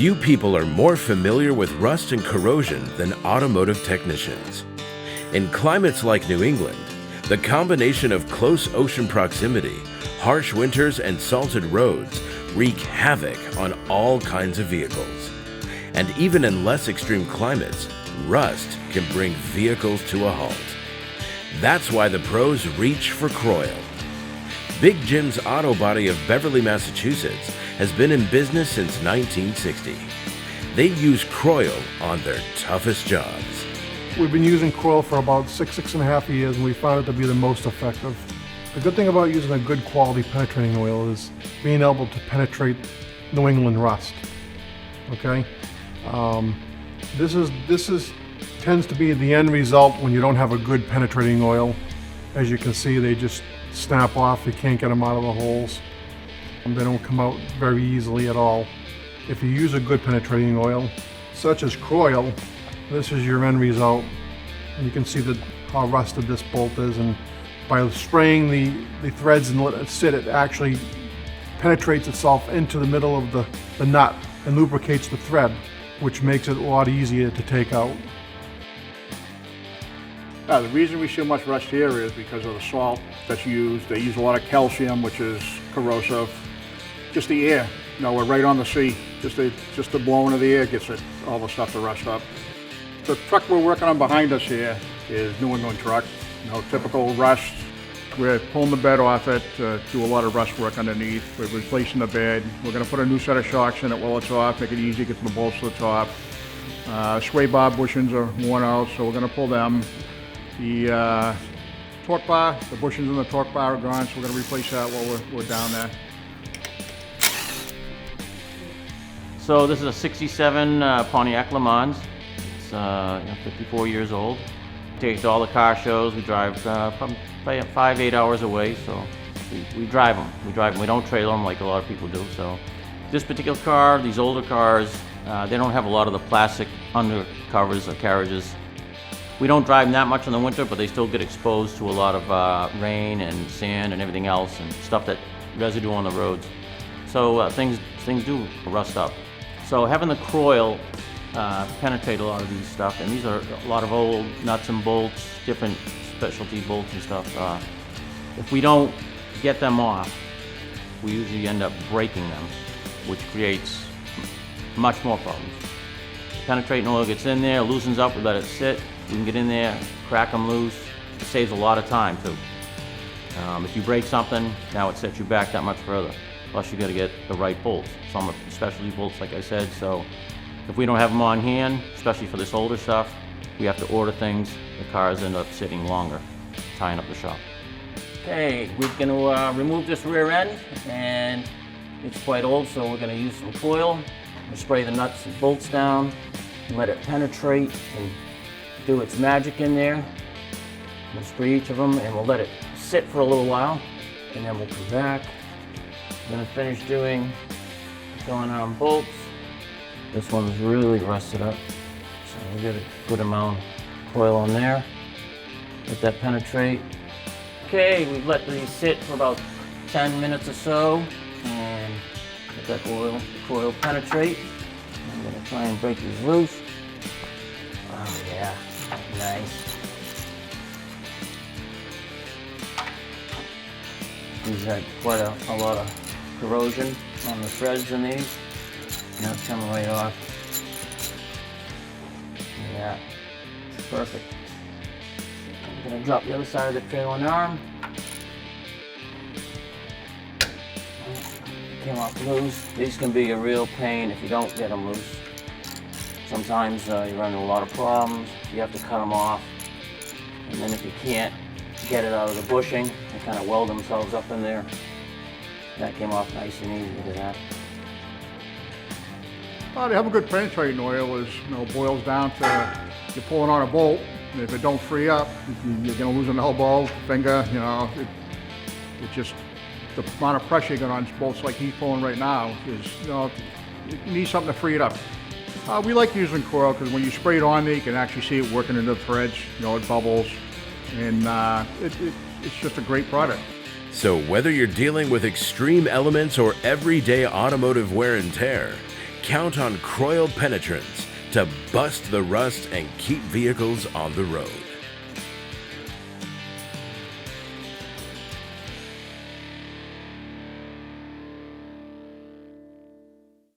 Few people are more familiar with rust and corrosion than automotive technicians. In climates like New England, the combination of close ocean proximity, harsh winters, and salted roads wreak havoc on all kinds of vehicles. And even in less extreme climates, rust can bring vehicles to a halt. That's why the pros reach for Kroil. Big Jim's Auto Body of Beverly, Massachusetts has been in business since 1960. They use Kroil on their toughest jobs. We've been using Kroil for about six and a half years, and we found it to be the most effective. The good thing about using a good quality penetrating oil is being able to penetrate New England rust. Okay? This tends to be the end result when you don't have a good penetrating oil. As you can see, they just snap off. You can't get them out of the holes. They don't come out very easily at all. If you use a good penetrating oil, such as Kroil, this is your end result. And you can see how rusted this bolt is, and by spraying the threads and let it sit, it actually penetrates itself into the middle of the nut and lubricates the thread, which makes it a lot easier to take out. The reason we see much rust here is because of the salt that's used. They use a lot of calcium, which is corrosive. Just the air, we're right on the sea. Just the blowing of the air gets all the stuff to rust up. The truck we're working on behind us here is New England truck. Typical rust. We're pulling the bed off it, do a lot of rust work underneath. We're replacing the bed. We're going to put a new set of shocks in it while it's off, make it easy, get the bolts to the top. Sway bar bushings are worn out, so we're going to pull them. The torque bar, the bushings in the torque bar are gone, so we're going to replace that while we're down there. So this is a 67 Pontiac Le Mans. It's 54 years old. Take it to all the car shows. We drive from 5-8 hours away, so we drive them. We don't trailer them like a lot of people do. So this particular car, these older cars, they don't have a lot of the plastic undercovers or carriages. We don't drive them that much in the winter, but they still get exposed to a lot of rain and sand and everything else and stuff that residue on the roads. So things do rust up. So having the Kroil penetrate a lot of these stuff, and these are a lot of old nuts and bolts, different specialty bolts and stuff. If we don't get them off, we usually end up breaking them, which creates much more problems. Penetrating oil gets in there, loosens up, we let it sit. We can get in there, crack them loose. It saves a lot of time too. If you break something, now it sets you back that much further. Plus you got to get the right bolts. Some are specialty bolts, like I said, so if we don't have them on hand, especially for this older stuff, we have to order things. The cars end up sitting longer, tying up the shop. Okay, we're going to remove this rear end, and it's quite old, so we're going to use some Kroil. We'll spray the nuts and bolts down and let it penetrate and do its magic in there. We'll spray each of them and we'll let it sit for a little while, and then we'll come back. We're going to finish filling our bolts. This one's really rusted up, so we'll get a good amount of Kroil on there. Let that penetrate. Okay, we've let these sit for about 10 minutes or so, and let that Kroil penetrate. I'm going to try and break these loose. Oh yeah, nice. These had quite a lot of corrosion on the threads in these. Now it's coming right off. Yeah, perfect. I'm going to drop the other side of the trailing arm. Came off loose. These can be a real pain if you don't get them loose. Sometimes you run into a lot of problems. You have to cut them off. And then if you can't get it out of the bushing, they kind of weld themselves up in there. That came off nice and easy. Look at that. To have a good penetrating oil is, boils down to you're pulling on a bolt, and if it don't free up, you're going to lose an elbow, finger, it just, the amount of pressure you got on bolts like he's pulling right now is, you need something to free it up. We like using Kroil because when you spray it on there, you can actually see it working into the threads, it bubbles, and it's just a great product. So whether you're dealing with extreme elements or everyday automotive wear and tear, count on Kroil penetrants to bust the rust and keep vehicles on the road.